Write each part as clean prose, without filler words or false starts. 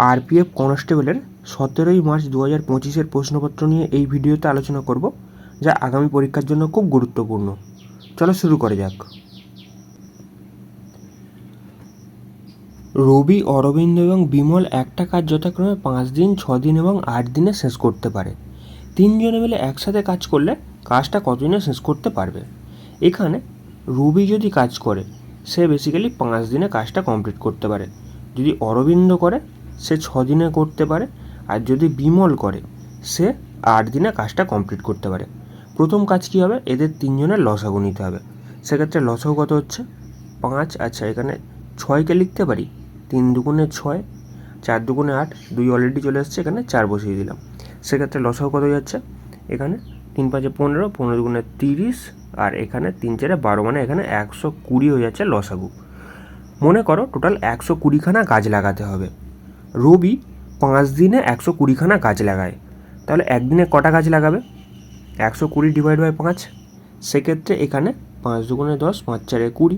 RPF কনস্টেবলের 17ই March 2025-এর প্রশ্নপত্র নিয়ে এই ভিডিওতে আলোচনা করব, যা আগামী পরীক্ষার জন্য খুব গুরুত্বপূর্ণ। চলো শুরু করা যাক। রবি, অরবিন্দ এবং বিমল একটা কাজ যথাক্রমে 5 দিন, 6 দিন এবং 8 দিনে শেষ করতে পারে। তিনজনে মিলে একসাথে কাজ করলে কাজটা কতদিনে শেষ করতে পারবে? এখানে রবি যদি কাজ করে, সে বেসিক্যালি 5 দিনে কাজটা কমপ্লিট করতে পারে। যদি অরবিন্দ করে, সে 6 দিনে করতে পারে। আর যদি বিমল করে, সে 8 দিনে কাজটা কমপ্লিট করতে পারে। প্রথম কাজ কী হবে? এদের তিনজনের লসাগু নিতে হবে। সেক্ষেত্রে লসাগু কত হচ্ছে? 5। আচ্ছা, এখানে 6কে লিখতে পারি 3 দুগুণে 6, 4 দুগুণে 8, 2 অলরেডি চলে এসছে, এখানে 4 বসিয়ে দিলাম। সেক্ষেত্রে লসাগু কত যাচ্ছে? এখানে 3 5 15, 15 দুগুণে 30, আর এখানে 3 4 12, মানে এখানে 120 হয়ে যাচ্ছে লসাগু। মনে করো টোটাল 120খানা গাছ লাগাতে হবে। রবি 5 দিনে 120খানা গাছ লাগায়, তাহলে একদিনে কটা গাছ লাগাবে? 120 ডিভাইড বাই 5। সেক্ষেত্রে এখানে 5 দুগুণে 10, 5 4 20,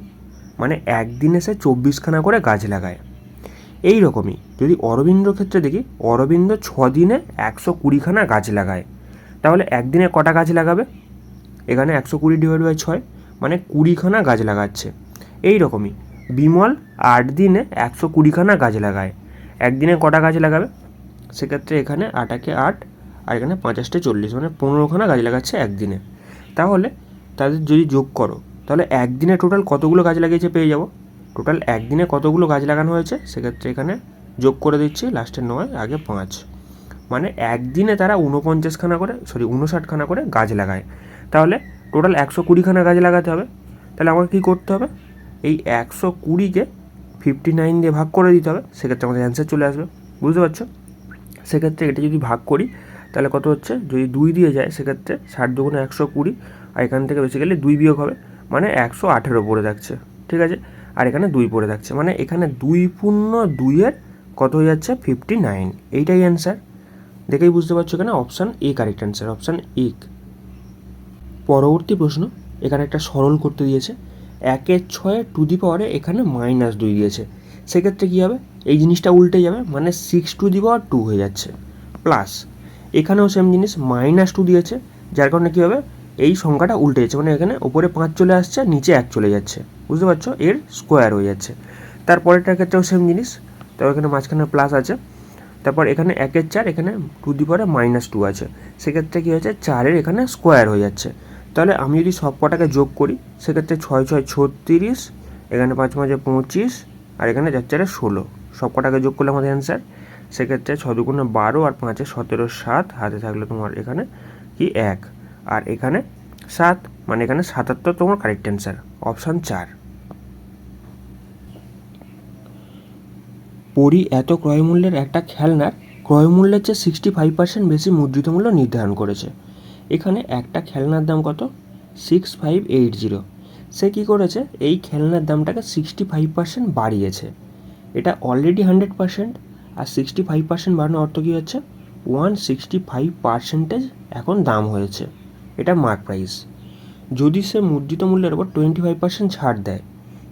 মানে একদিনে সে 24খানা করে গাছ লাগায়। এই রকমই যদি অরবিন্দর ক্ষেত্রে দেখি, অরবিন্দ 6 দিনে 120খানা গাছ লাগায়, তাহলে একদিনে কটা গাছ লাগাবে? এখানে 120 ডিভাইড বাই 6, মানে 20খানা গাছ লাগাচ্ছে। এই রকমই বিমল 8 দিনে 120খানা গাছ লাগায়, একদিনে কটা গাছ লাগাবে? সেক্ষেত্রে এখানে 8 8, আর এখানে 5 40, মানে 15খানা গাছ লাগাচ্ছে একদিনে। তাহলে তাদের যদি যোগ করো, তাহলে একদিনে টোটাল কতগুলো গাছ লাগিয়েছে পেয়ে যাব। টোটাল একদিনে কতগুলো গাছ লাগানো হয়েছে, সেক্ষেত্রে এখানে যোগ করে দিচ্ছি, লাস্টে 9 আগে 5, মানে একদিনে তারা 59খানা করে গাছ লাগায়। তাহলে টোটাল 120খানা গাছ লাগাতে হবে। তাহলে আমাকে কী করতে হবে? এই 120কে 59 দিয়ে ভাগ করে দিতে হবে। সেক্ষেত্রে আমাদের অ্যান্সার চলে আসবে। বুঝতে পারছো? সেক্ষেত্রে এটা যদি ভাগ করি, তাহলে কত হচ্ছে? যদি 2 দিয়ে যায়, সেক্ষেত্রে 60 দুগুণে 120, আর এখান থেকে বেসিক্যালি 2 বিয়োগ হবে, মানে 118 পড়ে থাকছে। ঠিক আছে, আর এখানে 2 পড়ে থাকছে, মানে এখানে 2 পূর্ণ 2-এর কত হয়ে যাচ্ছে? 59। এইটাই অ্যান্সার। দেখেই বুঝতে পারছো এখানে option A correct answer, option A. পরবর্তী প্রশ্ন, এখানে একটা সরল করতে দিয়েছে। 1/6 টু দি পাওয়ারে এখানে -2 দিয়েছে। সেক্ষেত্রে কী হবে? এই জিনিসটা উল্টে যাবে, মানে 6 টু দি পাওয়ার 2 হয়ে যাচ্ছে। প্লাস এখানেও সেম জিনিস, -2 দিয়েছে, যার কারণে কী হবে? এই সংখ্যাটা উল্টে যাচ্ছে, মানে এখানে ওপরে 5 চলে আসছে, নিচে 1 চলে যাচ্ছে। বুঝতে পারছো? এর স্কোয়ার হয়ে যাচ্ছে। তারপরেরটার ক্ষেত্রেও সেম জিনিস, তবে এখানে মাঝখানে প্লাস আছে। তারপর এখানে 1/4, এখানে টু দি পাওয়ারে -2 আছে। সেক্ষেত্রে কী হয়েছে? 4-এর এখানে স্কোয়ার হয়ে যাচ্ছে। তাহলে আমি যদি সব কটাকে যোগ করি, সেক্ষেত্রে 6 6 36, এখানে 5 5 25, আর এখানে 4 4 16, সব কটাকে যোগ করলে আমাদের অ্যান্সার। সেক্ষেত্রে 6 দুগুণে 12, আর 5 17, 7, হাতে থাকলে তোমার এখানে কি 1, আর এখানে 7, মানে এখানে 77 তোমার কারেক্ট অ্যান্সার, অপশান 4। পরি এত ক্রয়মূল্যের একটা খেলনার ক্রয়মূল্যের চেয়ে 65% বেশি মুদ্রিত মূল্য নির্ধারণ করেছে। এখানে একটা খেলনার দাম কত? 6580। সে কী করেছে? এই খেলনার দামটাকে 65% বাড়িয়েছে। এটা অলরেডি 100%, আর 65% বাড়ানোর অর্থ কী হচ্ছে? 165% এখন দাম হয়েছে। এটা মার্ক প্রাইস। যদি সে মুদ্রিত মূল্যের ওপর 25% ছাড় দেয়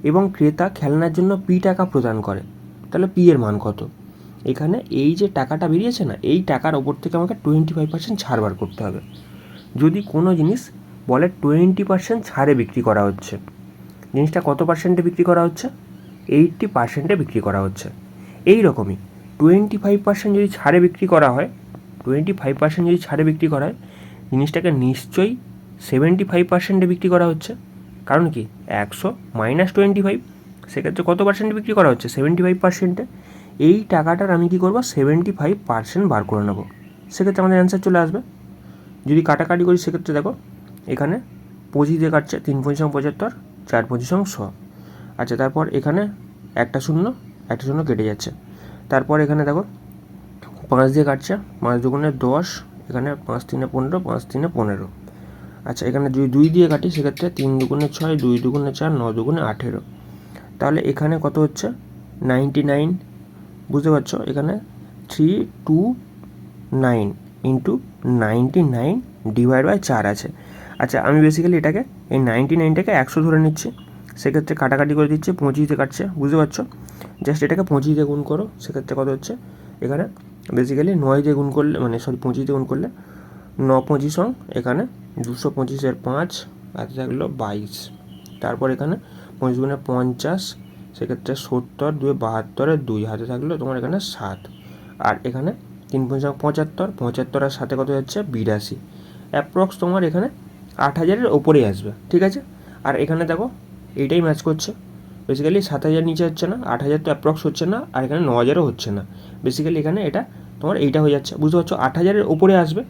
এবং ক্রেতা খেলনার জন্য টাকা প্রদান করে, তাহলে এর মান কত? এখানে এই যে টাকাটা বেরিয়েছে না, এই টাকার ওপর থেকে আমাকে 25% ছাড় বার করতে হবে। যদি কোনো জিনিস বলে 20% ছাড়ে বিক্রি করা হচ্ছে, জিনিসটা কত পার্সেন্টে বিক্রি করা হচ্ছে? 80%-এ বিক্রি করা হচ্ছে। এই রকমই 25% যদি ছাড়ে বিক্রি করা হয়, 25% যদি ছাড়ে বিক্রি করা হয়, জিনিসটাকে নিশ্চয়ই 75%-এ বিক্রি করা হচ্ছে। কারণ কি? 100 - 25, সেক্ষেত্রে কত পার্সেন্টে বিক্রি করা হচ্ছে? 75%-এ। এই টাকাটার আমি কী করবো? 75% বার করে নেবো। সেক্ষেত্রে আমাদের অ্যান্সার চলে আসবে। যদি কাটাকাটি করি, সেক্ষেত্রে দেখো এখানে 25 দিয়ে কাটছে, 3 25 75, 4 25 100। আচ্ছা, তারপর এখানে একটা শূন্য কেটে যাচ্ছে। তারপর এখানে দেখো 5 দিয়ে কাটছে, 5 দুগুণে 10, এখানে 5 3 15, 5 3 15। আচ্ছা, এখানে যদি 2 দিয়ে কাটি, সেক্ষেত্রে 3 দুগুণে 6, 2 দুগুণে 4, 9 দুগুণে 18। তাহলে এখানে কত হচ্ছে? 99। বুঝতে পারছো? এখানে 329 ইন্টু 99 ডিভাইড বাই 4 আছে। আচ্ছা, আমি বেসিক্যালি এটাকে এই 99টাকে 100 ধরে নিচ্ছি। সেক্ষেত্রে কাটাকাটি করে দিচ্ছি, 25 দিয়ে কাটছে। বুঝতে পারছো? জাস্ট এটাকে 25 দিয়ে গুণ করো, সেক্ষেত্রে কত হচ্ছে? এখানে বেসিক্যালি 9 দিয়ে গুণ করলে 25 দিয়ে গুণ করলে 9×5 এখানে 225-এর 5 হাতে থাকলো 22। তারপর এখানে 25×50, সেক্ষেত্রে 70, 2 72-এর 2 হাতে থাকলো তোমার এখানে 7। আর এখানে 3×75, 75 আর সাথে কত যাচ্ছে 82। অ্যাপ্রক্স তোমার এখানে 8,000-এর ওপরেই আসবে, ঠিক আছে। আর এখানে দেখো এইটাই ম্যাচ করছে, বেসিক্যালি 7,000 নিচে হচ্ছে না, 8,000 তো অ্যাপ্রক্স হচ্ছে না, আর এখানে 9,000-ও হচ্ছে না। বেসিক্যালি এখানে এটা তোমার এইটা হয়ে যাচ্ছে, বুঝতে পারছো, 8,000-এর ওপরে আসবে,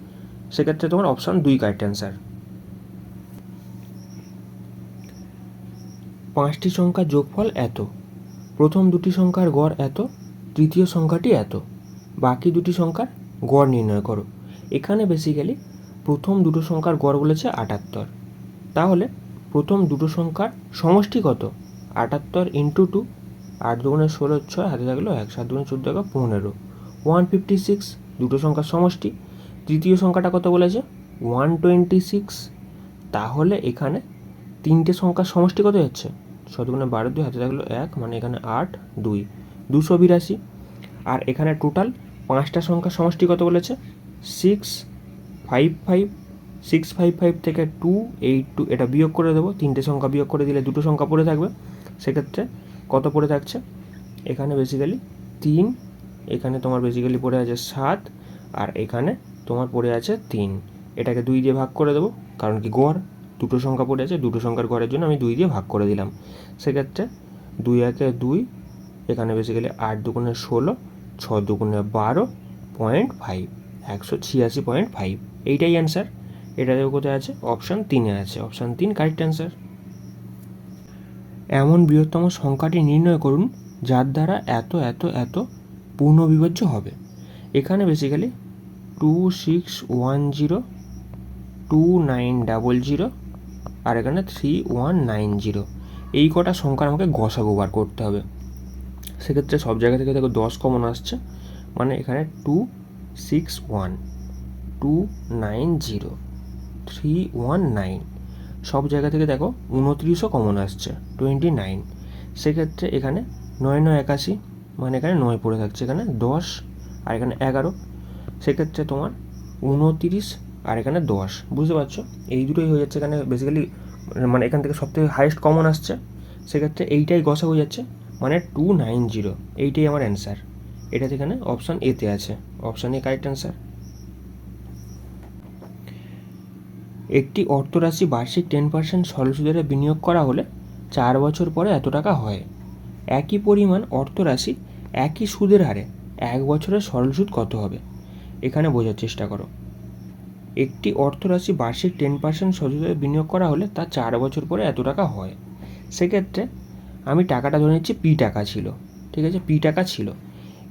সেক্ষেত্রে তোমার অপশান 2 কারেক্ট অ্যান্সার। 5টি সংখ্যার যোগফল এত, প্রথম দুটি সংখ্যার গড় এত, তৃতীয় সংখ্যাটি এত, বাকি দুটি সংখ্যার গড় নির্ণয় করো। এখানে বেসিক্যালি প্রথম দুটো সংখ্যার গড় বলেছে 78, তাহলে প্রথম দুটো সংখ্যার সমষ্টি কত? 78 × 2, 8 দুগুণে 16, 6 হাতে থাকলো 1, 7 দুগুণে 14, 15, 156 দুটো সংখ্যার সমষ্টি। তৃতীয় সংখ্যাটা কত বলেছে? 126। তাহলে এখানে তিনটে সংখ্যার সমষ্টি কত হচ্ছে? 6 দুগুণে 12, 2 হাতে থাকলো 1, মানে এখানে 8, 2 282। আর এখানে টোটাল 5টা সংখ্যার সমষ্টি কত বলেছে? 655। 655 থেকে 282 এটা বিয়োগ করে দেবো, তিনটে সংখ্যা বিয়োগ করে দিলে দুটো সংখ্যা পড়ে থাকবে, সেক্ষেত্রে কত পড়ে থাকছে? এখানে বেসিক্যালি 3, এখানে তোমার বেসিক্যালি পড়ে আছে 7, আর এখানে তোমার পড়ে আছে 3। এটাকে 2 দিয়ে ভাগ করে দেবো, কারণ কি গড় দুটো সংখ্যা পড়ে আছে, দুটো সংখ্যার গড়ের জন্য আমি 2 দিয়ে ভাগ করে দিলাম। সেক্ষেত্রে 2 একে 2, এখানে বেসিক্যালি 8 দুগুণে 16, 6 দুগুণে 12.5, 186.5, এইটাই অ্যান্সার। এটাতে কোথায় আছে? অপশান 3-এ আছে, অপশান 3 কারেক্ট অ্যান্সার। এমন বৃহত্তম সংখ্যাটি নির্ণয় করুন যার দ্বারা এত এত এত পূর্ণবিভাজ্য হবে। এখানে বেসিক্যালি 2610, 2900, আর এখানে 3190, এই কটা সংখ্যার আমাকে গসাগু বার করতে হবে। সেক্ষেত্রে সব জায়গা থেকে দেখো 10 কমন আসছে, মানে এখানে 261, 290, 319, সব জায়গা থেকে দেখো 29ও কমন আসছে, 29। সেক্ষেত্রে এখানে 9 9 81, মানে এখানে 9 পড়ে থাকছে, এখানে 10 আর এখানে 11, সেক্ষেত্রে তোমার 29 আর এখানে 10, বুঝতে পারছো, এই দুটোই হয়ে যাচ্ছে এখানে বেসিক্যালি, মানে এখান থেকে সবথেকে হাইয়েস্ট কমন আসছে, সেক্ষেত্রে এইটাই গসা হয়ে যাচ্ছে, মানে 290, এইটাই আমার অ্যান্সার। এটা এখানে অপশান এতে আছে, অপশান এ কারেক্ট অ্যান্সার। একটি অর্থরাশি বার্ষিক 10% সরল সুদে বিনিয়োগ করা হলে 4 বছর পরে এত টাকা হয়। একই পরিমাণ অর্থরাশি একই সুদের হারে 1 বছরের সরল সুদ কত হবে? এখানে বোঝার চেষ্টা করো। একটি অর্থরাশি বার্ষিক 10% সরল সুদে বিনিয়োগ করা হলে তা 4 বছর পরে এত টাকা হয়। সেক্ষেত্রে আমি টাকাটা ধরে নিচ্ছি পি টাকা ছিল, ঠিক আছে, পি টাকা ছিল।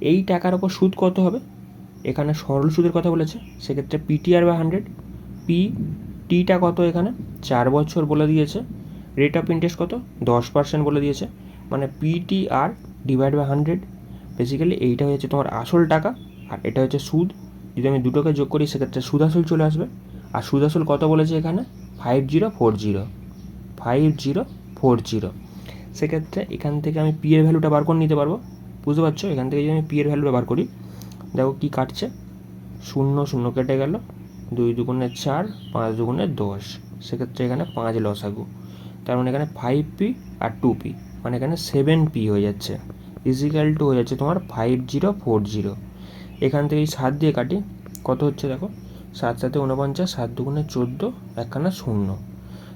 এই টাকার ওপর সুদ কত হবে? এখানে সরল সুদের কথা বলেছে, সেক্ষেত্রে PTR/100, পি টিটা কত? এখানে 4 বছর বলে দিয়েছে, রেট অফ ইন্টারেস্ট কত? 10% বলে দিয়েছে, মানে PTR/100। বেসিক্যালি এইটা হচ্ছে তোমার আসল টাকা, আর এটা হচ্ছে সুদ। যদি আমি দুটোকে যোগ করি সেক্ষেত্রে সুদ আসল চলে আসবে। আর সুদ আসল কত বলেছে এখানে? 5040। সেক্ষেত্রে এখান থেকে আমি পি এর ভ্যালুটা বার করে নিতে পারবো, বুঝতে পারছো। এখান থেকে যদি আমি পি এর ভ্যালুটা বার করি, দেখো কী কাটছে, 0 0 কেটে গেল, 2 দুগুণে 4, 5 দুগুণে 10, সেক্ষেত্রে এখানে 5 লসাগু, তার মানে এখানে 5P আর 2P, মানে এখানে 7P হয়ে যাচ্ছে, ইজিক্যাল টু হয়ে যাচ্ছে তোমার 5040। এখান থেকে 7 দিয়ে কাটি, কত হচ্ছে দেখো, 7 7 49, 7 দুগুণে 14, একখানা 0,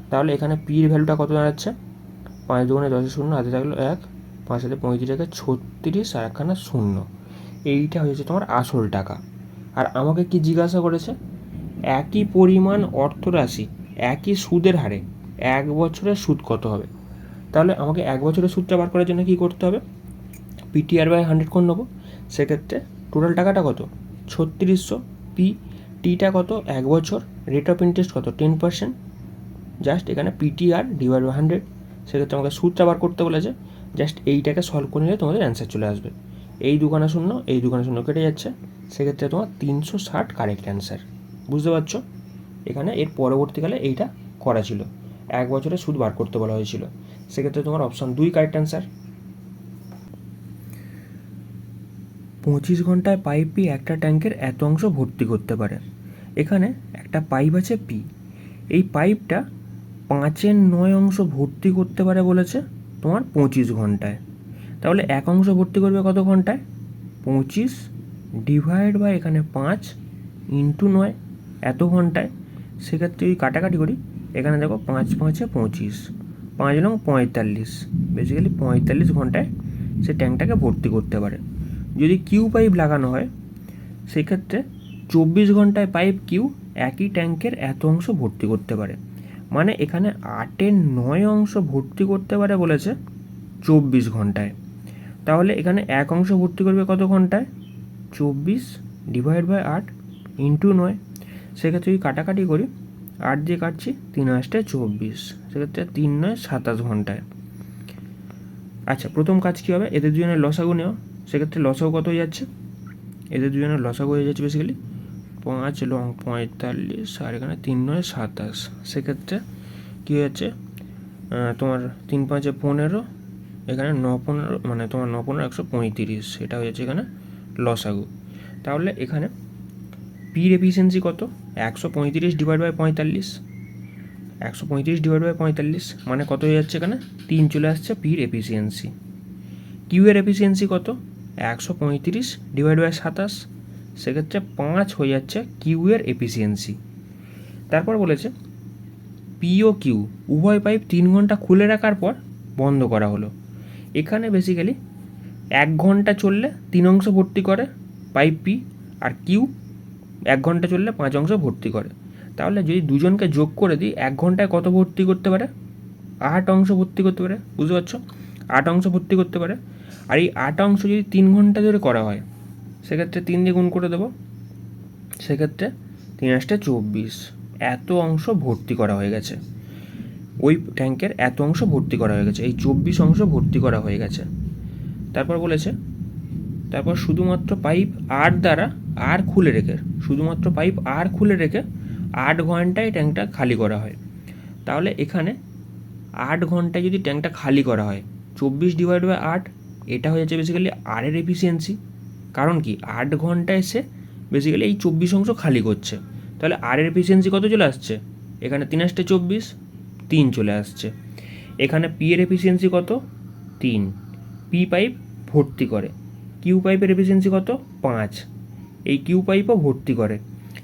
তাহলে এখানে পির ভ্যালুটা কত দাঁড়াচ্ছে? 5 দুগুণে 10 0, হাতে থাকলো 1, 5 সাথে 35, 36, আর একখানা 0। এইটা হয়েছে তোমার আসল টাকা। আর আমাকে কি জিজ্ঞাসা করেছে? একই পরিমাণ অর্থরাশি একই সুদের হারে 1 বছরের সুদ কত হবে। তাহলে আমাকে 1 বছরের সুদটা বার করার জন্য কী করতে হবে? PTR/100 করে নেবো। সেক্ষেত্রে টোটাল টাকাটা কত? 3600। পি টিটা কত? 1 বছর। রেট অফ ইন্টারেস্ট কত? 10%। জাস্ট এখানে PTR/100। সেক্ষেত্রে আমাকে সুদটা বার করতে বলেছে, জাস্ট এইটাকে সলভ করে নিলে তোমাদের অ্যান্সার চলে আসবে। এই দুখানা শূন্য, এই দুখানা শূন্য কেটে যাচ্ছে, সেক্ষেত্রে তোমার 360 কারেক্ট অ্যান্সার, বুঝতে পারছো। এখানে এর পরবর্তীকালে এইটা করা ছিল, 1 বছরের সুদ বার করতে বলা হয়েছিল, সেক্ষেত্রে তোমার অপশান 2 কারেক্ট অ্যান্সার। 25 ঘন্টায় পাইপ পি একটা ট্যাঙ্কের এত অংশ ভর্তি করতে পারে। এখানে একটা পাইপ আছে পি, এই পাইপটা 5/9 অংশ ভর্তি করতে পারে বলেছে তোমার 25 ঘন্টায়। তাহলে এক অংশ ভর্তি করবে কত ঘন্টায়? 25 ডিভাইড বাই এখানে 5 ইন্টু 9 এত ঘন্টায়। সেক্ষেত্রে যদি কাটাকাটি করি, এখানে দেখো 5 5-এ 25, 5 লং 45, বেসিক্যালি 45 ঘন্টায় সে ট্যাঙ্কটাকে ভর্তি করতে পারে। যদি কিউ পাইপ লাগানো হয় সেক্ষেত্রে 24 ঘন্টায় পাইপ কিউ একই ট্যাঙ্কের এত অংশ ভর্তি করতে পারে। মানে এখানে 8/9 অংশ ভর্তি করতে পারে বলেছে 24 ঘন্টায়। তাহলে এখানে এক অংশ ভর্তি করবে কত ঘন্টায়? 24 ডিভাইড বাই 8 ইন্টু 9। সেক্ষেত্রে যদি কাটাকাটি করি, 8 দিয়ে কাটছি, 3 8-এ 24, সেক্ষেত্রে 3 9 27 ঘন্টায়। আচ্ছা, প্রথম কাজ কী হবে? এদের দুজনের লসাগু নেওয়া। সেক্ষেত্রে লসাগু কত হয়ে যাচ্ছে? এদের দুজনের লসাগু হয়ে যাচ্ছে বেসিক্যালি 5 লং 45 আর এখানে 3 9 27। সেক্ষেত্রে কী হয়ে যাচ্ছে তোমার 3 5-এ 15, এখানে 9 15 মানে তোমার 9 15 135, এটা হয়ে যাচ্ছে এখানে লসাগু। তাহলে এখানে পির এফিসিয়েন্সি কত? 135 ডিভাইড বাই 45, 135 ডিভাইড বাই 45 মানে কত হয়ে যাচ্ছে? এখানে 3 চলে আসছে পির এফিসিয়েন্সি। কিউ এর এফিসিয়েন্সি কত? 135 ডিভাইড বাই 27, সেক্ষেত্রে 5 হয়ে যাচ্ছে কিউ এর এফিসিয়েন্সি। তারপর বলেছে পি ও কিউ উভয় পাইপ 3 ঘন্টা খুলে রাখার পর বন্ধ করা হলো। এখানে বেসিক্যালি 1 ঘন্টা চললে 3 অংশ ভর্তি করে পাইপ পি, আর কিউ 1 ঘন্টা চললে 5 অংশ ভর্তি করে। তাহলে যদি দুজনকে যোগ করে দিই, 1 ঘন্টায় কত ভর্তি করতে পারে? 8 অংশ ভর্তি করতে পারে। বুঝতে পারছো? 8 অংশ ভর্তি করতে পারে। আর এই 8 অংশ যদি 3 ঘন্টা ধরে করা হয়, সেক্ষেত্রে 3 দিয়ে গুণ করে দেবো, সেক্ষেত্রে 3 8-এ 24, এত অংশ ভর্তি করা হয়ে গেছে। ওই ট্যাঙ্কের এত অংশ ভর্তি করা হয়ে গেছে, এই 24 অংশ ভর্তি করা হয়ে গেছে। তারপর বলেছে, তারপর শুধুমাত্র পাইপ আর দ্বারা আর খুলে রেখে, শুধুমাত্র পাইপ আর খুলে রেখে 8 ঘন্টায় ট্যাঙ্কটা খালি করা হয়। তাহলে এখানে 8 ঘন্টায় যদি ট্যাঙ্কটা খালি করা হয়, 24 ডিভাইড বাই 8, এটা হয়ে যাচ্ছে বেসিক্যালি আর এর এফিসিয়েন্সি। কারণ কি 8 ঘন্টায় সে বেসিক্যালি এই 24 অংশ খালি করছে। তাহলে আর এর এফিসিয়েন্সি কত চলে আসছে? এখানে 3 8-এ 24, 3 চলে আসছে। এখানে পি এর এফিসিয়েন্সি কত? 3, পি পাইপ ভর্তি করে। কিউ পাইপের এফিসিয়েন্সি কত? 5, এই কিউ পাইপও ভর্তি করে।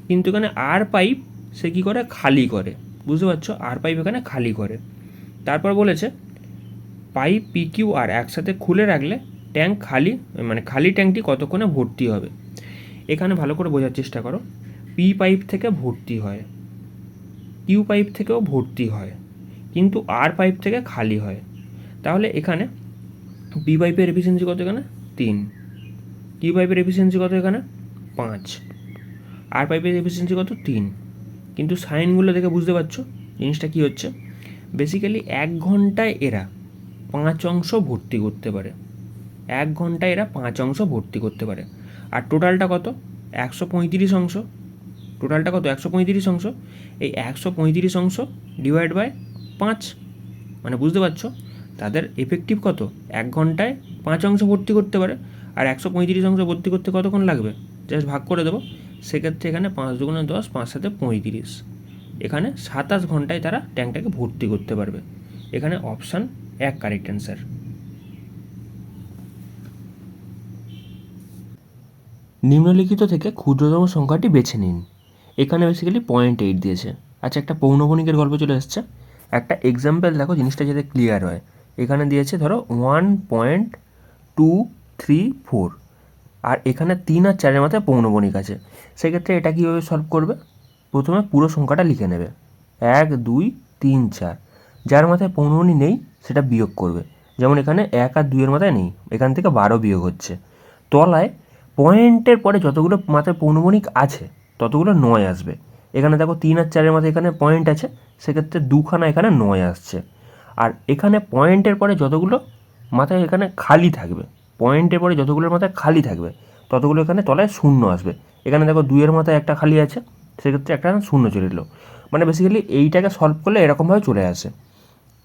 কিন্তু এখানে আর পাইপ সে কী করে? খালি করে। বুঝতে পারছো? আর পাইপ এখানে খালি করে। তারপর বলেছে পাইপ পি কিউ আর একসাথে খুলে রাখলে ট্যাঙ্ক খালি, মানে খালি ট্যাঙ্কটি কতক্ষণে ভর্তি হবে। এখানে ভালো করে বোঝার চেষ্টা করো। পি পাইপ থেকে ভর্তি হয়, কিউ পাইপ থেকেও ভর্তি হয়, কিন্তু আর পাইপ থেকে খালি হয়। তাহলে এখানে পি পাইপের এফিসিয়েন্সি কত? এখানে 3, কিউ পাইপের এফিসিয়েন্সি কত? এখানে 5, আর পাইপের এফিসিয়েন্সি কত? 3। কিন্তু সাইনগুলো দেখে বুঝতে পারছো জিনিসটা কী হচ্ছে। বেসিক্যালি 1 ঘন্টায় এরা 5 অংশ ভর্তি করতে পারে, 1 ঘন্টায় এরা 5 অংশ ভর্তি করতে পারে। আর টোটালটা কত? 135 অংশ। টোটালটা কত? 135 অংশ। এই 135 অংশ ডিভাইড বাই 5, মানে বুঝতে পারছো তাদের এফেক্টিভ কত? 1 ঘন্টায় 5 অংশ ভর্তি করতে পারে। আর 135 অংশ ভর্তি করতে কতক্ষণ লাগবে? জাস্ট ভাগ করে দেবো। সেক্ষেত্রে এখানে 5 দুগুণে 10, 5 7-এ 35, এখানে 27 ঘন্টায় তারা ট্যাঙ্কটাকে ভর্তি করতে পারবে। এখানে অপশান 1 কারেক্ট অ্যান্সার। নিম্নলিখিত থেকে ক্ষুদ্রতম সংখ্যাটি বেছে নিন। এখানে বেসিক্যালি 0.8 দিয়েছে। আচ্ছা, একটা পৌনঃপুনিকের গল্প চলে আসছে। একটা এক্সাম্পল দেখো, জিনিসটা যাতে ক্লিয়ার হয়। এখানে দিয়েছে ধরো 1.234, আর এখানে 3 আর 4-এর মাথায় পৌনঃপুনিক আছে। সেক্ষেত্রে এটা কীভাবে সলভ করবে? প্রথমে পুরো সংখ্যাটা লিখে নেবে, 1 2 3 4, যার মাথায় পৌনঃপুনিক নেই সেটা বিয়োগ করবে। যেমন এখানে 1 আর 2-এর মাথায় নেই, এখান থেকে 12 বিয়োগ হচ্ছে। তলায় পয়েন্টের পরে যতগুলো মাথায় পৌনঃপুনিক আছে ততগুলো 9 আসবে। এখানে দেখো 3 আর 4-এর মাথায় এখানে পয়েন্ট আছে, সেক্ষেত্রে 2খানা এখানে 9 আসছে। আর এখানে পয়েন্টের পরে যতগুলো মাথায় এখানে খালি থাকবে, পয়েন্টের পরে যতগুলোর মাথায় খালি থাকবে ততগুলো এখানে তলায় শূন্য আসবে। এখানে দেখো 2-এর মাথায় একটা খালি আছে, সেক্ষেত্রে একটা শূন্য চলে এলো। মানে বেসিক্যালি এইটাকে সলভ করলে এরকমভাবে চলে আসে।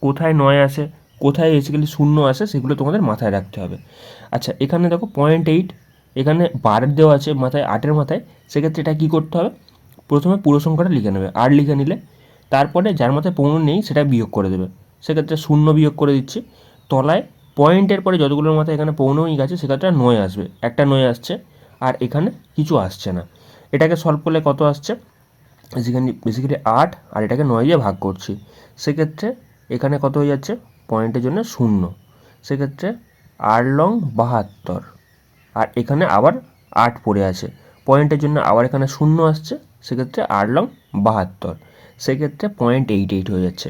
কোথায় 9 আসে, কোথায় বেসিক্যালি শূন্য আসে, সেগুলো তোমাদের মাথায় রাখতে হবে। আচ্ছা, এখানে দেখো 0.8, এখানে 12 দেওয়া আছে মাথায়, 8-এর মাথায়, সেক্ষেত্রে এটা কী করতে হবে, প্রথমে পুরো সংখ্যাটা লিখে নেবে, 8 লিখে নিলে তারপরে যার মাথায় 15 নেই সেটা বিয়োগ করে দেবে, সেক্ষেত্রে 0 বিয়োগ করে দিচ্ছি, তলায় পয়েন্টের পরে যতগুলোর মাথায় এখানে 15ই আছে সেক্ষেত্রে 9 আসবে, একটা 9 আসছে আর এখানে কিছু আসছে না। এটাকে সলভ করলে কত আসছে, বেসিক্যালি 8 আর এটাকে 9 দিয়ে ভাগ করছি, সেক্ষেত্রে এখানে কত হয়ে যাচ্ছে, পয়েন্টের জন্য 0, সেক্ষেত্রে 8 লং 72, আর এখানে আবার 8 পড়ে আছে, পয়েন্টের জন্য আবার এখানে 0 আসছে, সেক্ষেত্রে 8 লং 72, সেক্ষেত্রে 0.88 হয়ে যাচ্ছে।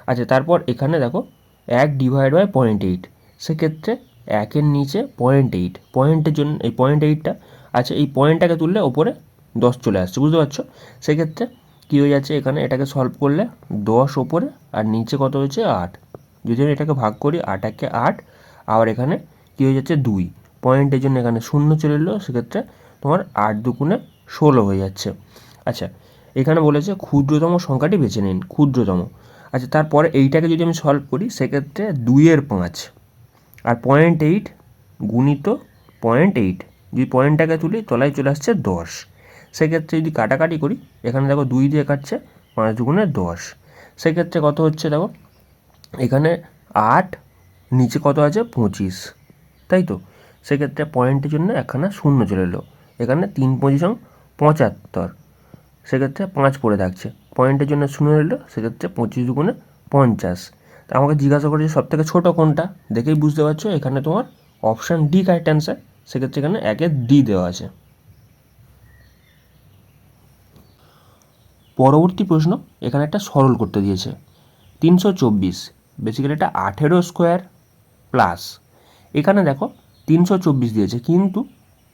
আচ্ছা, তারপর এখানে দেখো 1 ডিভাইড বাই 0.8, সেক্ষেত্রে 1-এর নিচে 0.8, পয়েন্টের জন্য এই 0.8টা, আচ্ছা এই পয়েন্টটাকে তুললে ওপরে 10 চলে আসছে, বুঝতে পারছো, সেক্ষেত্রে কী হয়ে যাচ্ছে, এখানে এটাকে সলভ করলে 10 ওপরে আর নিচে কত হয়েছে 8, যদি আমি এটাকে ভাগ করি 8-একে 8, আবার এখানে কী হয়ে যাচ্ছে 2, পয়েন্টের জন্য এখানে 0 চলে এলো, সেক্ষেত্রে তোমার 8 দুগুণে 16 হয়ে যাচ্ছে। আচ্ছা, এখানে বলেছে ক্ষুদ্রতম সংখ্যাটি বেছে নিন, ক্ষুদ্রতম। আচ্ছা, তারপরে এইটাকে যদি আমি সলভ করি সেক্ষেত্রে 2-এর 5 আর 0.8 গুণিত 0.8, যদি পয়েন্টটাকে তুলি তলায় চলে আসছে 10, সেক্ষেত্রে যদি কাটাকাটি করি এখানে দেখো 2 দিয়ে কাটছে, 5 দুগুণে 10, সেক্ষেত্রে কত হচ্ছে দেখো, এখানে 8, নিচে কত আছে 25, তাই তো, সেক্ষেত্রে পয়েন্টের জন্য একখানা 0 চলে এলো, এখানে 3×5 = 75, সেক্ষেত্রে 5 পড়ে থাকছে, পয়েন্টের জন্য 0 এলো, সেক্ষেত্রে 25 দুগুণে 50। তা আমাকে জিজ্ঞাসা করেছে সব থেকে ছোটো কোনটা, দেখেই বুঝতে পারছো এখানে তোমার অপশান ডি কারেক্ট অ্যান্সার, সেক্ষেত্রে এখানে 1-এর ডি দেওয়া আছে। পরবর্তী প্রশ্ন, এখানে একটা সরল করতে দিয়েছে 324, বেসিক্যালি এটা 18 স্কোয়ার প্লাস, এখানে দেখো 324 দিয়েছে কিন্তু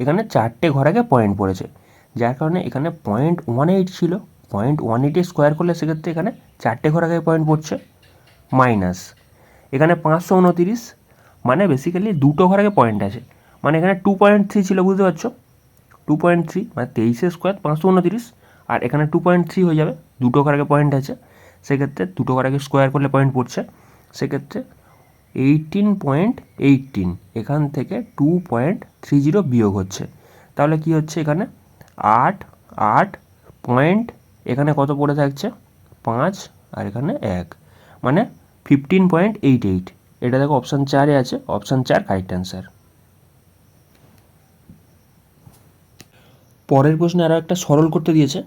এখানে 4টে ঘর আগে পয়েন্ট পড়েছে, যার কারণে এখানে 0.18 ছিল, 0.18 স্কোয়ার করলে সেক্ষেত্রে এখানে 4টে ঘর আগে পয়েন্ট পড়ছে, মাইনাস এখানে 529, মানে বেসিক্যালি 2টো ঘর আগে পয়েন্ট আছে, মানে এখানে 2.3 ছিল, বুঝতে পারছো, 2.3 মানে 23 স্কোয়ার 529, আর এখানে 2.3 হয়ে যাবে, 2টো ঘর আগে পয়েন্ট আছে, সেক্ষেত্রে 2টো ঘর আগে স্কোয়ার করলে পয়েন্ট পড়ছে, সেক্ষেত্রে 18.18, এখান থেকে 2.30 বিয়োগ হচ্ছে, তাহলে কি হচ্ছে এখানে 8 8 পয়েন্ট, এখানে কত পড়ে থাকছে 5 আর এখানে 1, মানে 15.88, এটা দেখো অপশান 4-এ আছে, অপশান 4 কারেক্ট অ্যান্সার। পরের প্রশ্নে আরও একটা সরল করতে দিয়েছে,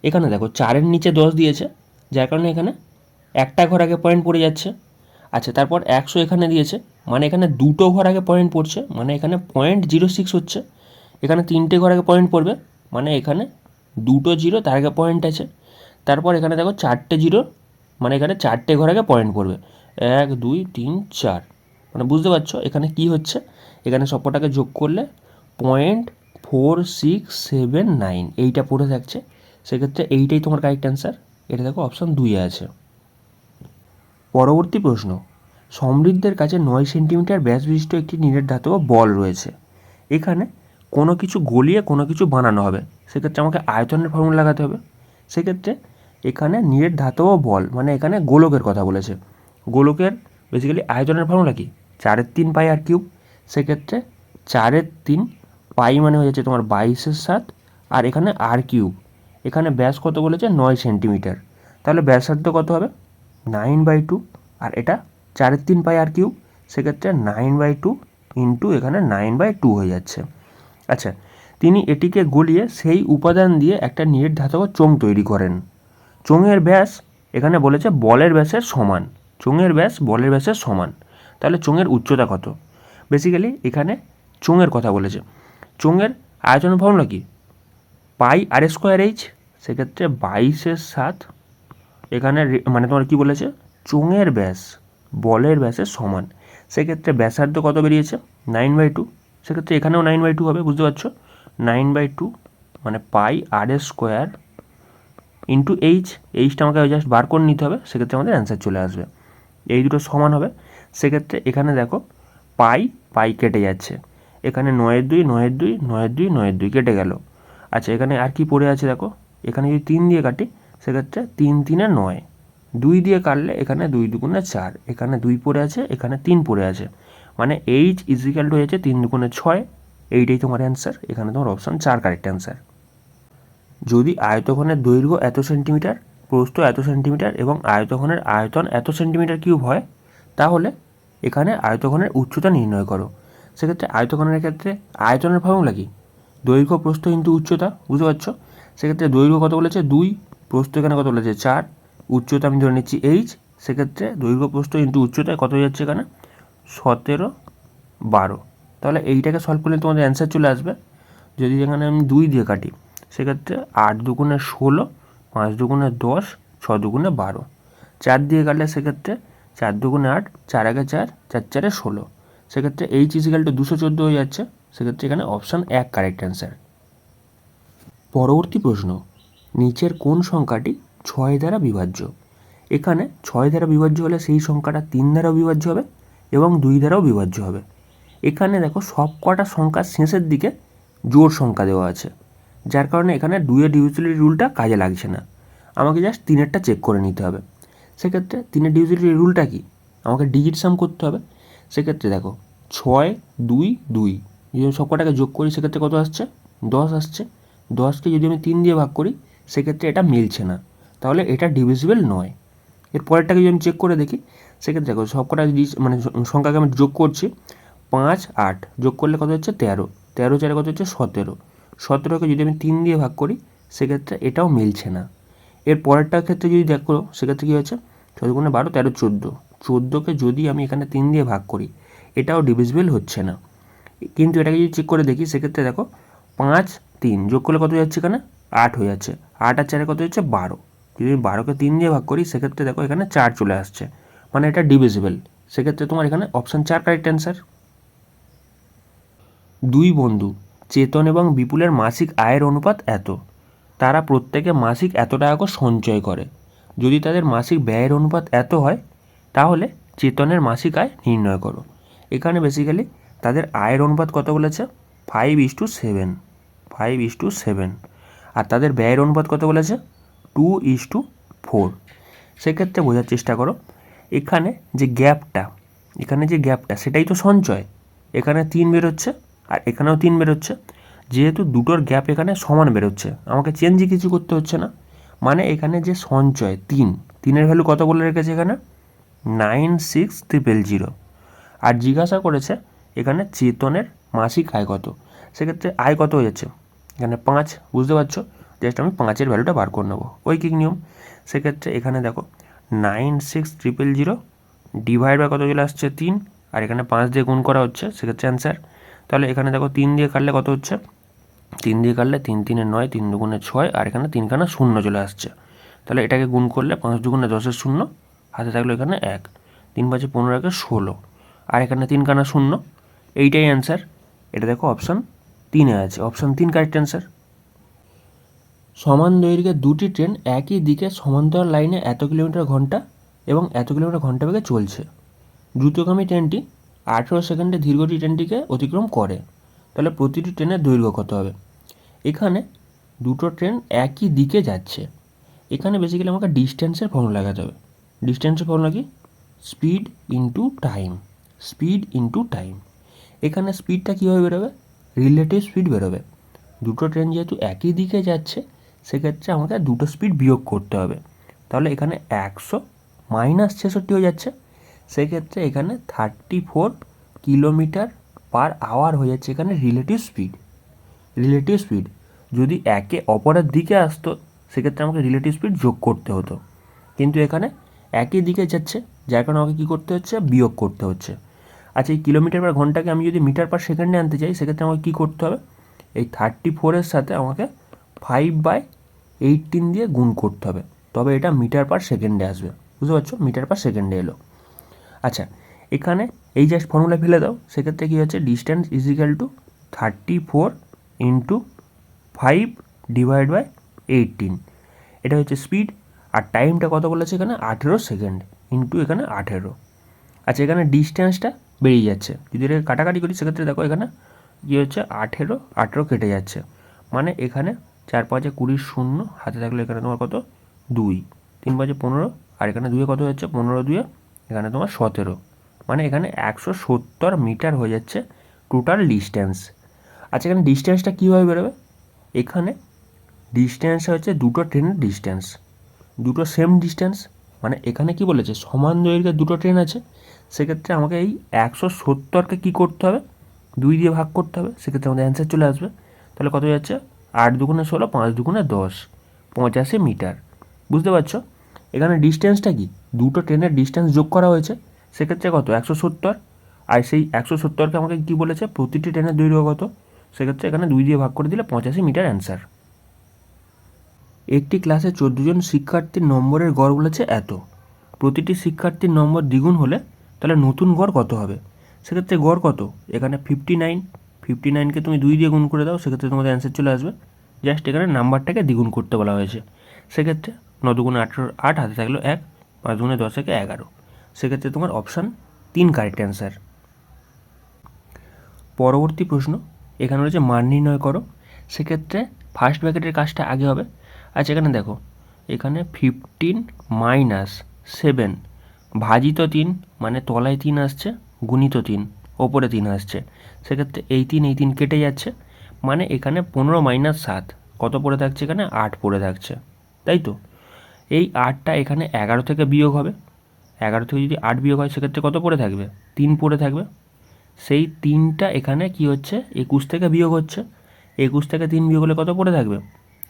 এখানে দেখো 4-এর নিচে 10 দিয়েছে, যার কারণে এখানে একটা ঘর আগে পয়েন্ট পড়ে যাচ্ছে। আচ্ছা, তারপর 100 এখানে দিয়েছে, মানে এখানে 2টো ঘর আগে পয়েন্ট পড়ছে, মানে এখানে 0.06 হচ্ছে, এখানে 3টে ঘর আগে পয়েন্ট পড়বে, মানে এখানে 2টো 0 তার আগে পয়েন্ট আছে, তারপর এখানে দেখো 4টে 0, মানে এখানে 4টে ঘর আগে পয়েন্ট পড়বে, 1 2 3 4, মানে বুঝতে পারছো এখানে কি হচ্ছে, এখানে সবকটাকে যোগ করলে 0.4679 এইটা পড়ে থাকছে, সেক্ষেত্রে এইটাই তোমার কারেক্ট অ্যান্সার, এটা দেখো অপশান 2-এ আছে। পরবর্তী প্রশ্ন, সমৃদ্ধের কাছে 9 সেন্টিমিটার ব্যাস বিশিষ্ট একটি নিরেট ধাতব বল রয়েছে, এখানে কোনো কিছু গলিয়ে কোনো কিছু বানানো হবে, সেক্ষেত্রে আমাকে আয়তনের ফর্মুলা লাগাতে হবে, সেক্ষেত্রে এখানে নিরেট ধাতব বল মানে এখানে গোলকের কথা বলেছে, গোলকের বেসিক্যালি আয়তনের ফর্মুলা কি 4/3 পাই আর কিউব, সেক্ষেত্রে 4/3 পাই মানে হয়ে যাচ্ছে তোমার 22/7, আর এখানে আর কিউব, এখানে ব্যাস কত বলেছে 9 সেন্টিমিটার, তাহলে ব্যাসার্ধ কত হবে 9/2, আর এটা 4/3 পাই আর কিউব, সেক্ষেত্রে 9/2 ইন্টু এখানে 9/2 হয়ে যাচ্ছে। আচ্ছা, তিনি এটিকে গলিয়ে সেই উপাদান দিয়ে একটা নিরেট ধাতব চোঙ তৈরি করেন, চোঙের ব্যাস এখানে বলেছে বলের ব্যাসের সমান, চোঙের ব্যাস বলের ব্যাসের সমান, তাহলে চোঙের উচ্চতা কত, বেসিক্যালি এখানে চোঙের কথা বলেছে, চোঙের আয়তন ফর্মুলা কি পাই আর স্কোয়ার এইচ, সেক্ষেত্রে 22/7, এখানে মানে তোমার কি বলেছে চোঙের ব্যাস বলের ব্যাসের সমান, সেক্ষেত্রে ব্যাসার্ধ কত বেরিয়েছে 9/2, সেক্ষেত্রে এখানেও 9/2 হবে, বুঝতে পারছো, 9/2 মানে পাই আর স্কোয়ার ইন্টু এইচটা আমাকে জাস্ট বার করে নিতে হবে, সেক্ষেত্রে আমাদের অ্যান্সার চলে আসবে, এই দুটো সমান হবে, সেক্ষেত্রে এখানে দেখো পাই পাই কেটে যাচ্ছে, এখানে 9/2 9/2 9/2 9/2 কেটে গেল। আচ্ছা, এখানে আর কি পড়ে আছে দেখো, এখানে যদি 3 দিয়ে কাটি সেক্ষেত্রে 3 3 9, 2 দিয়ে কাটলে এখানে 2 2 4, এখানে 2 পড়ে আছে, এখানে 3 পড়ে আছে, মানে এইচ ইজিক্যাল টু হয়েছে 3 2 6, এইটাই তোমার অ্যান্সার, এখানে তোমার অপশান 4 কারেক্ট অ্যান্সার। যদি আয়তঘনের দৈর্ঘ্য এত সেন্টিমিটার, প্রস্থ এত সেন্টিমিটার এবং আয়তঘনের আয়তন এত সেন্টিমিটার কিউব হয়, তাহলে এখানে আয়তঘনের উচ্চতা নির্ণয় করো। সেক্ষেত্রে আয়তঘনের ক্ষেত্রে আয়তনের ফর্মুলা কি? দৈর্ঘ্য প্রস্থ ইন্টু উচ্চতা, বুঝতে পারছো? সেক্ষেত্রে দৈর্ঘ্য কত বলেছে 2, প্রস্থ এখানে কত বলেছে 4, উচ্চতা আমি ধরে নিচ্ছি h, সেক্ষেত্রে দৈর্ঘ্য প্রস্থ ইন্টু উচ্চতায় কত হয়ে যাচ্ছে এখানে 17, 12। তাহলে এইটাকে সলভ করলে তোমাদের অ্যান্সার চলে আসবে। যদি এখানে আমি 2 দিয়ে কাটি, সেক্ষেত্রে 8 দুগুণে 16, 5 দুগুণে 10, 6 দুগুণে 12। 4 দিয়ে কাটলে সেক্ষেত্রে 4 দুগুণে 8, 4 আগে 4, 4 4 16। সেক্ষেত্রে এইচ ইজিক্যাল টু 214 হয়ে যাচ্ছে। সেক্ষেত্রে এখানে অপশান 1 কারেক্ট অ্যান্সার। পরবর্তী প্রশ্ন, নিচের কোন সংখ্যাটি 6 দ্বারা বিভাজ্য? এখানে 6 দ্বারা বিভাজ্য হলে সেই সংখ্যাটা 3 দ্বারাও বিভাজ্য হবে এবং 2 দ্বারাও বিভাজ্য হবে। এখানে দেখো সব কটা সংখ্যার শেষের দিকে জোড় সংখ্যা দেওয়া আছে, যার কারণে এখানে 2 ডিভিজিবিলিটি রুলটা কাজে লাগছে না। আমাকে জাস্ট 3-এরটা চেক করে নিতে হবে। সেক্ষেত্রে 3-এর ডিভিজিবিলিটি রুলটা কি? আমাকে ডিজিট সাম করতে হবে। সেক্ষেত্রে দেখো 6, 2, 2 যদি সব কটাকে যোগ করি সেক্ষেত্রে কত আসছে? 10 আসছে। 10কে যদি আমি 3 দিয়ে ভাগ করি সেক্ষেত্রে এটা মিলছে না, তাহলে এটা ডিভিজিবল নয়। এর পরেরটাকে যদি আমি চেক করে দেখি, সেক্ষেত্রে দেখো সব কটা মানে সংখ্যাকে আমি যোগ করছি। 5, 8 যোগ করলে কত হচ্ছে 13, 13 4 কত হচ্ছে 17, 17কে যদি আমি 3 দিয়ে ভাগ করি সেক্ষেত্রে এটাও মিলছে না। এর পরেরটার ক্ষেত্রে যদি দেখো সেক্ষেত্রে কী হচ্ছে 6 গুণে 12, 13, 14, 14কে যদি আমি এখানে 3 দিয়ে ভাগ করি এটাও ডিভিজিবল হচ্ছে না। কিন্তু এটাকে যদি চেক করে দেখি সেক্ষেত্রে দেখো 5, 3 যোগ করলে কত যাচ্ছে এখানে 8 হয়ে যাচ্ছে, 8 আর 4 কত হচ্ছে 12। যদি আমি 12কে 3 দিয়ে ভাগ করি সেক্ষেত্রে দেখো এখানে 4 চলে আসছে, মানে এটা ডিভিজিবল। সেক্ষেত্রে তোমার এখানে অপশান 4 কারেক্ট অ্যান্সার। 2 বন্ধু চেতন এবং বিপুলের মাসিক আয়ের অনুপাত এত, তারা প্রত্যেকে মাসিক এত টাকা করে সঞ্চয় করে। যদি তাদের মাসিক ব্যয়ের অনুপাত এত হয়, তাহলে চেতনের মাসিক আয় নির্ণয় করো। এখানে বেসিক্যালি তাদের আয়ের অনুপাত কত বলেছে? 5:7, 5:7। আর তাদের ব্যয়ের অনুপাত কত বলেছে? 2:4। সেক্ষেত্রে বোঝার চেষ্টা করো, এখানে যে গ্যাপটা সেটাই তো সঞ্চয়। এখানে 3 বেরোচ্ছে আর এখানেও 3 বেরোচ্ছে। যেহেতু দুটোর গ্যাপ এখানে সমান বেরোচ্ছে, আমাকে চেঞ্জই কিছু করতে হচ্ছে না। মানে এখানে যে সঞ্চয় 3-এর ভ্যালু কত বলে রেখেছে এখানে? 96,000। আর জিজ্ঞাসা করেছে এখানে চেতনের মাসিক আয় কত। সেক্ষেত্রে আয় কত হয়ে যাচ্ছে এখানে 5, বুঝতে পারছো? জাস্ট আমি 5-এর ভ্যালুটা বার করে নেবো, ঐকিক নিয়ম। সেক্ষেত্রে এখানে দেখো 96,000 ডিভাইড বাই কত চলে আসছে 3, আর এখানে 5 দিয়ে গুণ করা হচ্ছে, সেক্ষেত্রে অ্যান্সার। তাহলে এখানে দেখো 3 দিয়ে কাটলে কত হচ্ছে? 3 দিয়ে কাটলে 3 3 9, 3 দুগুণে 6, আর এখানে 3খানা 0 চলে আসছে। তাহলে এটাকে গুণ করলে 5 দুগুণে 10-এর 0, হাতে থাকলো এখানে 1, 3 5 15, 16, আর এখানে 3খানা 0। এইটাই অ্যান্সার। এটা দেখো অপশান 3-এ আছে, অপশান 3 কারেক্ট অ্যান্সার। সমান দৈর্ঘ্যের দুটি ট্রেন একই দিকে সমান্তরাল লাইনে এত কিলোমিটার ঘন্টা এবং এত কিলোমিটার ঘন্টা বেগে চলছে। দ্রুতগামী ট্রেনটি 18 সেকেন্ডে ধীরগতি ট্রেনটিকে অতিক্রম করে। তাহলে প্রতিটি ট্রেনের দৈর্ঘ্য কত হবে? এখানে দুটো ট্রেন একই দিকে যাচ্ছে। এখানে বেসিক্যালি আমাকে ডিস্টেন্সের ফর্মুলা লাগাতে হবে। ডিস্টেন্সের ফর্মুলা কি? Speed into time, speed into time. এখানে স্পিডটা কীভাবে বেরোবে? রিলেটিভ স্পিড বেরোবে। দুটো ট্রেন যেহেতু একই দিকে যাচ্ছে, সেক্ষেত্রে আমাকে দুটো স্পিড বিয়োগ করতে হবে। তাহলে এখানে 100 মাইনাস 66 হয়ে যাচ্ছে। সেক্ষেত্রে এখানে 34 কিলোমিটার পার আওয়ার হয়ে যাচ্ছে এখানে রিলেটিভ স্পিড। রিলেটিভ স্পিড যদি একে অপরের দিকে আসতো সেক্ষেত্রে আমাকে রিলেটিভ স্পিড যোগ করতে হতো, কিন্তু এখানে একই দিকে যাচ্ছে, যার কারণে আমাকে কী করতে হচ্ছে? বিয়োগ করতে হচ্ছে। আচ্ছা, এই কিলোমিটার পার ঘন্টাকে আমি যদি মিটার পার সেকেন্ডে আনতে চাই সেক্ষেত্রে আমাকে কী করতে হবে? এই 34-এর সাথে আমাকে 5/18 দিয়ে গুণ করতে হবে, তবে এটা মিটার পার সেকেন্ডে আসবে। বুঝতে পারছো? মিটার পার সেকেন্ডে এলো। আচ্ছা, এখানে এই জাস্ট ফর্মুলা ফেলে দাও, সেক্ষেত্রে কী হচ্ছে? Distance is equal to 34 into 5 divide by 18, এটা হচ্ছে স্পিড। আর টাইমটা কত বলেছে এখানে? 18 সেকেন্ড ইন্টু এখানে 18। আচ্ছা, এখানে ডিস্টেন্সটা বেরিয়ে যাচ্ছে, যদি এটাকে কাটাকাটি করি সেক্ষেত্রে দেখো এখানে কী হচ্ছে? 18 কেটে যাচ্ছে, মানে এখানে 4 5 20 শূন্য, হাতে থাকলে এখানে তোমার কত? 2, 3 5 15, আর এখানে 2 কত হচ্ছে? 15 2 এখানে তোমার 17, মানে এখানে 170 মিটার হয়ে যাচ্ছে টোটাল ডিস্টেন্স। আচ্ছা, এখানে ডিস্টেন্সটা কীভাবে বেরোবে? এখানে ডিস্টেন্সটা হচ্ছে দুটো ট্রেনের ডিস্টেন্স, দুটো সেম ডিস্টেন্স, মানে এখানে কি বলেছে সমান দৈর্ঘ্যের দুটো ট্রেন আছে, সেক্ষেত্রে আমাকে এই 170কে কী করতে হবে, 2 দিয়ে ভাগ করতে হবে, সেক্ষেত্রে আমাদের অ্যান্সার চলে আসবে। তাহলে কত যাচ্ছে? 8 দুগুণে 16, 5 দুগুণে 10, 85 মিটার। বুঝতে পারছো? এখানে ডিস্টেন্সটা কি, দুটো ট্রেনের ডিস্টেন্স যোগ করা হয়েছে, সেক্ষেত্রে কত 170, আর সেই 170কে আমাকে কী বলেছে প্রতিটি ট্রেনের দৈর্ঘ্য কত, সেক্ষেত্রে এখানে 2 দিয়ে ভাগ করে দিলে 85 মিটার অ্যান্সার। একটি ক্লাসে 14 জন শিক্ষার্থীর নম্বরের গড় বলেছে এত, প্রতিটি শিক্ষার্থীর নম্বর দ্বিগুণ হলে তাহলে নতুন গড় কত হবে? সেক্ষেত্রে গড় কত? এখানে 59, 59কে তুমি 2 দিয়ে গুণ করে দাও, সেক্ষেত্রে তোমাদের অ্যান্সার চলে আসবে। জাস্ট এখানে নাম্বারটাকে দ্বিগুণ করতে বলা হয়েছে। সেক্ষেত্রে 9 দুগুণে 18, 8 হাতে থাকলো 1, 5 দুগুণে 10 একে 11, সেক্ষেত্রে তোমার অপশান 3 কারেক্ট অ্যান্সার। পরবর্তী প্রশ্ন এখানে রয়েছে মান নির্ণয় করো, সেক্ষেত্রে ফার্স্ট ব্র্যাকেটের কাজটা আগে হবে। আচ্ছা, এখানে দেখো, এখানে 15 মাইনাস 7 ভাজিত 3, মানে তলায় 3 আসছে, গুণিত 3, ওপরে 3 আসছে, সেক্ষেত্রে এই 3 কেটে যাচ্ছে, মানে এখানে 15 মাইনাস 7 কত পড়ে থাকছে? এখানে 8 পড়ে থাকছে, তাই তো? এই 8টা এখানে 11 থেকে বিয়োগ হবে, 11 থেকে যদি 8 বিয়োগ হয় সেক্ষেত্রে কত পড়ে থাকবে? 3 পড়ে থাকবে। সেই 3টা এখানে কি হচ্ছে 21 থেকে বিয়োগ হচ্ছে, 21 থেকে 3 বিয়োগ হলে কত পড়ে থাকবে?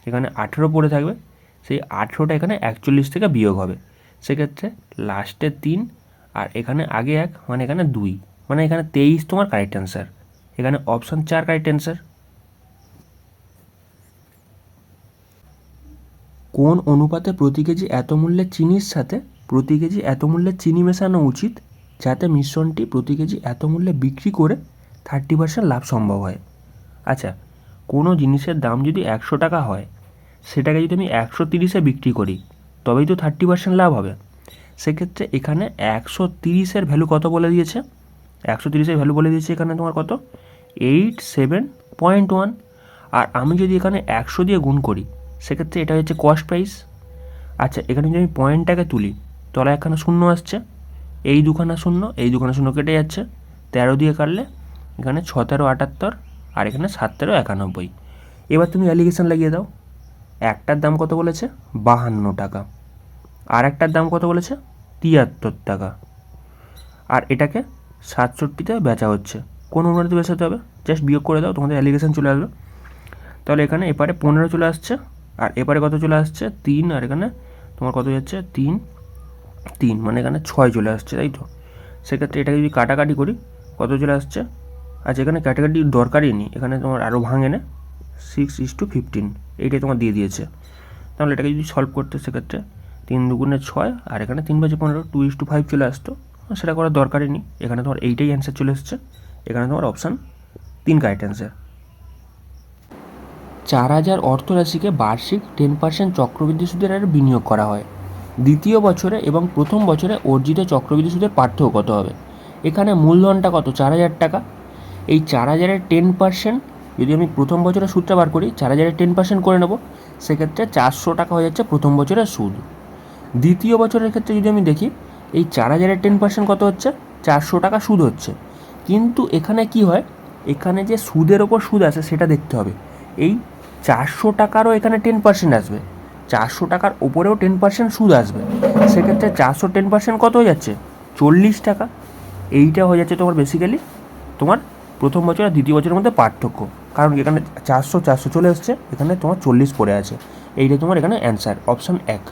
এখানে 18 পড়ে থাকবে। সেই 18টা এখানে 41 থেকে বিয়োগ হবে, সেক্ষেত্রে লাস্টে 3 আর এখানে আগে 1, মানে এখানে 2, মানে এখানে 23 তোমার কারেক্ট অ্যান্সার। এখানে অপশান 4 কারেক্ট অ্যান্সার। কোন অনুপাতে প্রতি কেজি এত মূল্যের চিনির সাথে প্রতি কেজি এত মূল্যের চিনি মেশানো উচিত যাতে মিশ্রণটি প্রতি কেজি এত মূল্যে বিক্রি করে 30% লাভ সম্ভব হয়? আচ্ছা, কোনো জিনিসের দাম যদি 100 টাকা হয়, সেটাকে যদি আমি 130-এ বিক্রি করি তবেই তো 30% লাভ হবে। সেক্ষেত্রে এখানে 130-এর ভ্যালু কত বলে দিয়েছে? 130-এর ভ্যালু বলে দিয়েছে এখানে তোমার কত? 87.1। আর আমি যদি এখানে 100 দিয়ে গুণ করি সেক্ষেত্রে এটা হচ্ছে কস্ট প্রাইস। আচ্ছা, এখানে যদি আমি পয়েন্টটাকে তুলি, তলায় একখানা শূন্য আসছে, এই দুখানা শূন্য, এই দুখানা শূন্য কেটে যাচ্ছে, 13 দিয়ে কাটলে এখানে 6 13 78, আর এখানে 7 13 91। এবার তুমি অ্যালিগেশন লাগিয়ে দাও। একটার দাম কত বলেছে? 52 টাকা, আর একটার দাম কত বলেছে? 73 টাকা, আর এটাকে 67-তে বেচা হচ্ছে। কোন অনুপাতে বেচাতে হবে? জাস্ট বিয়োগ করে দাও, তোমাদের অ্যালিগেশন চলে আসবে। তাহলে এখানে এপারে 15 চলে আসছে, আর এপারে কত চলে আসছে? 3, আর এখানে তোমার কত যাচ্ছে? 3, মানে এখানে 6 চলে আসছে, তাই তো? সেক্ষেত্রে এটাকে যদি কাটাকাটি করি কত চলে আসছে? আচ্ছা, এখানে কাটাকাটি দরকারই নেই, এখানে তোমার আরও ভাঙে না, 6:15 এইটাই তোমার দিয়ে দিয়েছে। তাহলে এটাকে যদি সলভ করতে সেক্ষেত্রে 3 দুগুণে 6, আর এখানে 3 বাজে 15, 2:5 চলে আসতো, সেটা করার দরকারই নেই। এখানে তোমার এইটাই অ্যান্সার চলে এসছে। এখানে তোমার অপশান 3 কারেক্ট অ্যান্সার। 4000 অর্থরাশিকে বার্ষিক 10% চক্রবৃদ্ধি সুদের হারে বিনিয়োগ করা হয়, দ্বিতীয় বছরে এবং প্রথম বছরে অর্জিত চক্রবৃদ্ধি সুদের পার্থক্য কত হবে? এখানে মূলধনটা কত? 4000 টাকা। এই 4000-এর 10% যদি আমি প্রথম বছরের সুদটা বার করি, 4000-এর 10% করে নেব, সেক্ষেত্রে 400 টাকা হয়ে যাচ্ছে প্রথম বছরের সুদ। দ্বিতীয় বছরের ক্ষেত্রে যদি আমি দেখি, এই 4000-এর 10% কত হচ্ছে? 400 টাকা সুদ হচ্ছে। কিন্তু এখানে কি হয়, এখানে যে সুদের ওপর সুদ আসে সেটা দেখতে হবে। এই 400 টাকারও এখানে 10% আসবে, 400 টাকার ওপরেও 10% সুদ আসবে, সেক্ষেত্রে 400 10% কত হয়ে যাচ্ছে? 40 টাকা। এইটা হয়ে যাচ্ছে তোমার বেসিক্যালি তোমার প্রথম বছর আর দ্বিতীয় বছরের মধ্যে পার্থক্য, কারণ এখানে 400 চলে এসছে, এখানে তোমার 40 পড়ে আছে। এইটাই তোমার এখানে অ্যান্সার, অপশান 1।